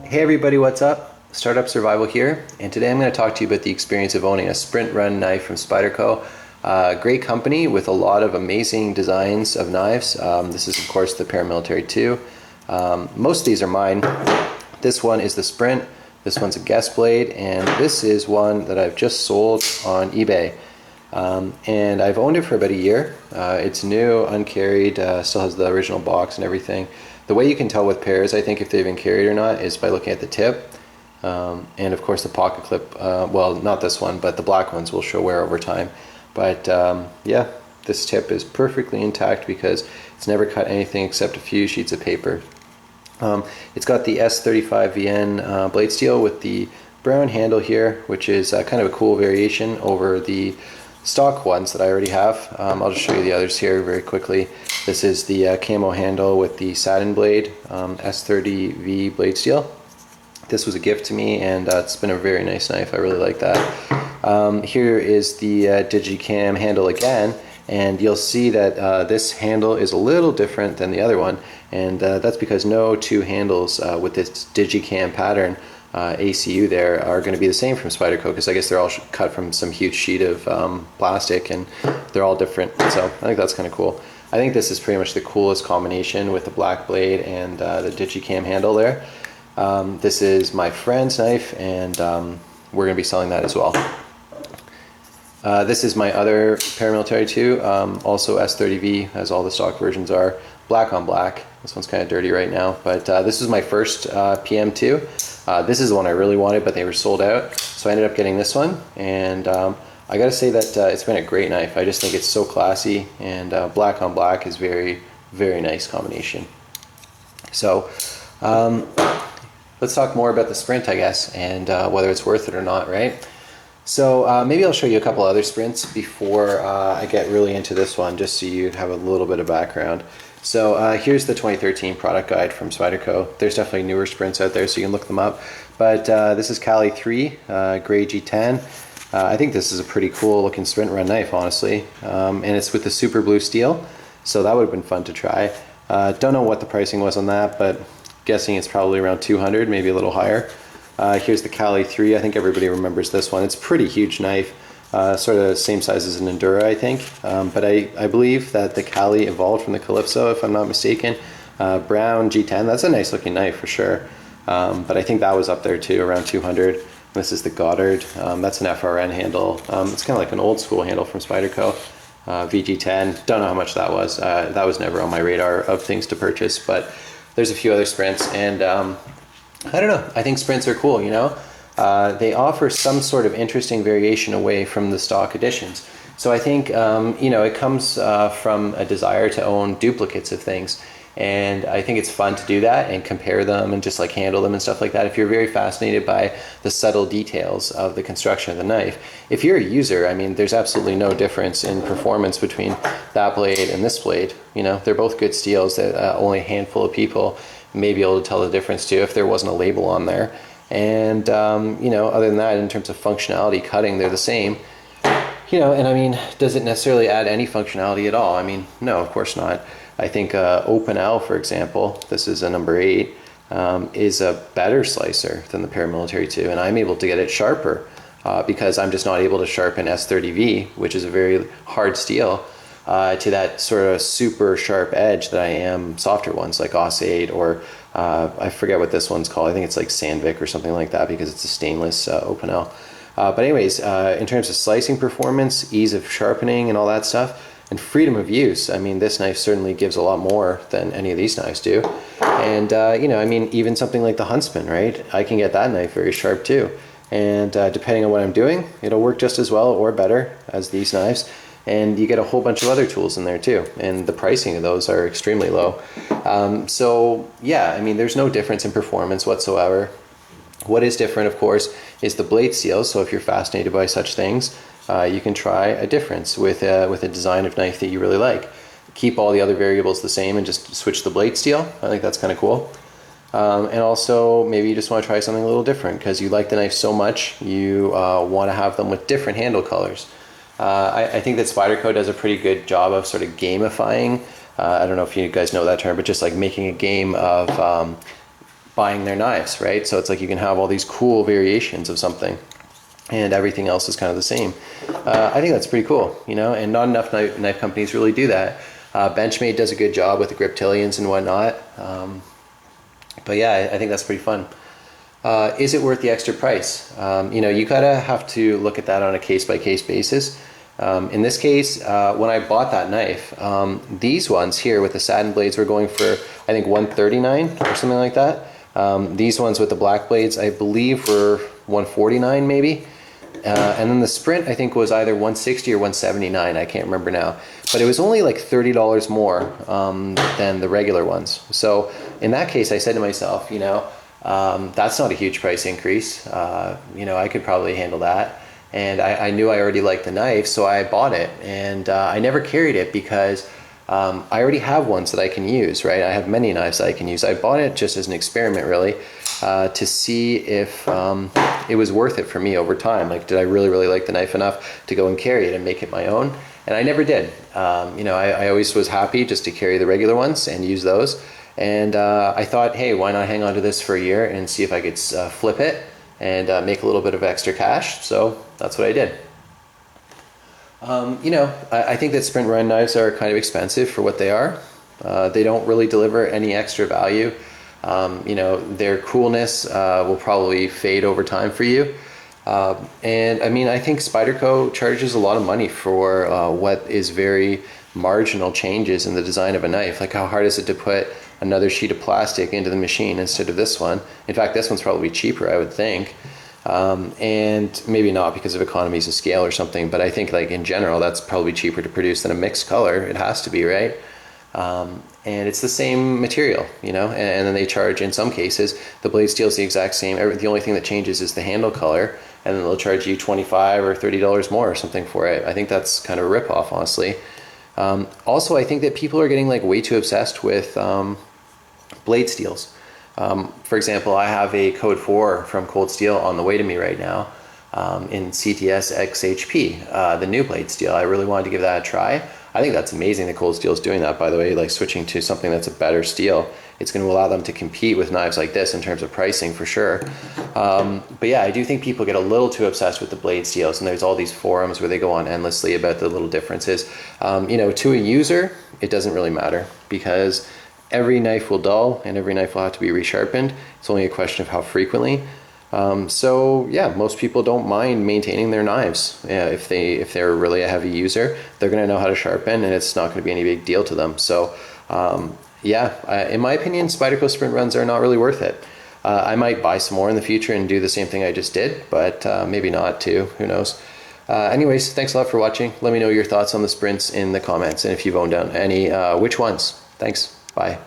Hey everybody, what's up? Startup Survival here, and today I'm going to talk to you about the experience of owning a Sprint Run knife from Spyderco. Great company with a lot of amazing designs of knives. This is of course the Paramilitary 2. Most of these are mine. This one is the Sprint, this one's a guest blade, and this is one that I've just sold on eBay. And I've owned it for about a year. It's new, uncarried, still has the original box and everything. The way you can tell with pairs, I think, if they've been carried or not is by looking at the tip. And of course the pocket clip, well, not this one, but the black ones will show wear over time. But yeah, this tip is perfectly intact because it's never cut anything except a few sheets of paper. It's got the S35VN blade steel with the brown handle here, which is kind of a cool variation over the stock ones that I already have. I'll just show you the others here very quickly. This is the camo handle with the satin blade, S30V blade steel. This was a gift to me, and it's been a very nice knife. I really like that. Here is the Digicam handle again, and you'll see that this handle is a little different than the other one, and that's because no two handles with this Digicam pattern ACU there are going to be the same from Spyderco, because I guess they're all cut from some huge sheet of plastic, and they're all different, so I think that's kind of cool. I think this is pretty much the coolest combination with the black blade and the Digicam handle there. This is my friend's knife, and we're going to be selling that as well. This is my other Paramilitary 2, also S30V, as all the stock versions are, black on black. This one's kind of dirty right now, but this is my first PM2. This is the one I really wanted, but they were sold out, so I ended up getting this one, and I gotta say that it's been a great knife. I just think it's so classy, and black on black is very, very nice combination. So let's talk more about the Sprint, I guess, and whether it's worth it or not, right? So maybe I'll show you a couple other Sprints before I get really into this one, just so you have a little bit of background. So here's the 2013 product guide from Spyderco. There's definitely newer Sprints out there, so you can look them up. But this is Cali 3, Gray G10. I think this is a pretty cool looking Sprint Run knife, honestly. And it's with the super blue steel, so that would have been fun to try. Don't know what the pricing was on that, but guessing it's probably around 200, maybe a little higher. Here's the Cali 3. I think everybody remembers this one. It's a pretty huge knife, sort of same size as an Endura, I think. But I believe that the Cali evolved from the Calypso, if I'm not mistaken. Brown G10, that's a nice looking knife for sure. But I think that was up there too, around 200. This is the Goddard. That's an FRN handle. It's kind of like an old school handle from Spyderco. VG10, don't know how much that was. That was never on my radar of things to purchase, but there's a few other Sprints, and I don't know, I think Sprints are cool, you know? They offer some sort of interesting variation away from the stock editions. So I think, you know, it comes from a desire to own duplicates of things. And I think it's fun to do that and compare them and just like handle them and stuff like that. If you're very fascinated by the subtle details of the construction of the knife. If you're a user, I mean, there's absolutely no difference in performance between that blade and this blade. You know, they're both good steels that only a handful of people may be able to tell the difference to if there wasn't a label on there. And, you know, other than that, in terms of functionality, cutting, they're the same. You know, and I mean, does it necessarily add any functionality at all? I mean, no, of course not. I think Open L, for example, this is a number 8, is a better slicer than the Paramilitary 2, and I'm able to get it sharper because I'm just not able to sharpen S30V, which is a very hard steel, to that sort of super sharp edge that I am softer ones like Os 8 or I forget what this one's called. I think it's like Sandvik or something like that because it's a stainless Open L. But anyways, in terms of slicing performance, ease of sharpening and all that stuff, and freedom of use, I mean, this knife certainly gives a lot more than any of these knives do. And, you know, I mean, even something like the Huntsman, right? I can get that knife very sharp too. And depending on what I'm doing, it'll work just as well or better as these knives. And you get a whole bunch of other tools in there too. And the pricing of those are extremely low. So, yeah, I mean, there's no difference in performance whatsoever. What is different, of course, is the blade steel. So if you're fascinated by such things, you can try a difference with a design of knife that you really like. Keep all the other variables the same and just switch the blade steel. I think that's kind of cool. And also, maybe you just want to try something a little different because you like the knife so much, you want to have them with different handle colors. I think that Spyderco does a pretty good job of sort of gamifying. I don't know if you guys know that term, but just like making a game of buying their knives, right? So it's like you can have all these cool variations of something, and everything else is kind of the same. I think that's pretty cool, you know, and not enough knife companies really do that. Benchmade does a good job with the Griptilians and whatnot. But yeah, I think that's pretty fun. Is it worth the extra price? You know, you gotta have to look at that on a case-by-case basis. In this case, when I bought that knife, these ones here with the satin blades were going for, I think, $139 or something like that. These ones with the black blades, I believe, were $149 maybe. And then the Sprint, I think, was either $160 or $179. I can't remember now. But it was only like $30 more than the regular ones. So in that case, I said to myself, you know, that's not a huge price increase. You know, I could probably handle that. And I knew I already liked the knife, so I bought it. And I never carried it because I already have ones that I can use, right? I have many knives that I can use. I bought it just as an experiment, really, to see if it was worth it for me over time. Like, did I really like the knife enough to go and carry it and make it my own? And I never did. You know, I always was happy just to carry the regular ones and use those. And I thought, hey, why not hang on to this for a year and see if I could flip it and make a little bit of extra cash. So that's what I did. You know, I think that Sprint Run knives are kind of expensive for what they are. They don't really deliver any extra value. You know, their coolness will probably fade over time for you. And I mean, I think Spyderco charges a lot of money for what is very marginal changes in the design of a knife. Like, how hard is it to put another sheet of plastic into the machine instead of this one? In fact, this one's probably cheaper, I would think. And maybe not because of economies of scale or something, but I think, like, in general, that's probably cheaper to produce than a mixed color. It has to be, right? And it's the same material, you know, and then they charge, in some cases, the blade steel is the exact same. The only thing that changes is the handle color, and then they'll charge you $25 or $30 more or something for it. I think that's kind of a ripoff, honestly. Also, I think that people are getting, like, way too obsessed with blade steels. For example, I have a Code 4 from Cold Steel on the way to me right now in CTS XHP, the new blade steel. I really wanted to give that a try. I think that's amazing that Cold Steel is doing that, by the way, like switching to something that's a better steel. It's going to allow them to compete with knives like this in terms of pricing, for sure. But yeah, I do think people get a little too obsessed with the blade steels, and there's all these forums where they go on endlessly about the little differences. You know, to a user, it doesn't really matter, because every knife will dull and every knife will have to be resharpened. It's only a question of how frequently. So yeah, most people don't mind maintaining their knives. Yeah, if they're really a heavy user, they're going to know how to sharpen, and it's not going to be any big deal to them. So yeah, in my opinion, Spyderco Sprint Runs are not really worth it. I might buy some more in the future and do the same thing I just did, but maybe not too. Who knows? Anyways, thanks a lot for watching. Let me know your thoughts on the Sprints in the comments, and if you've owned any, which ones. Thanks. Bye.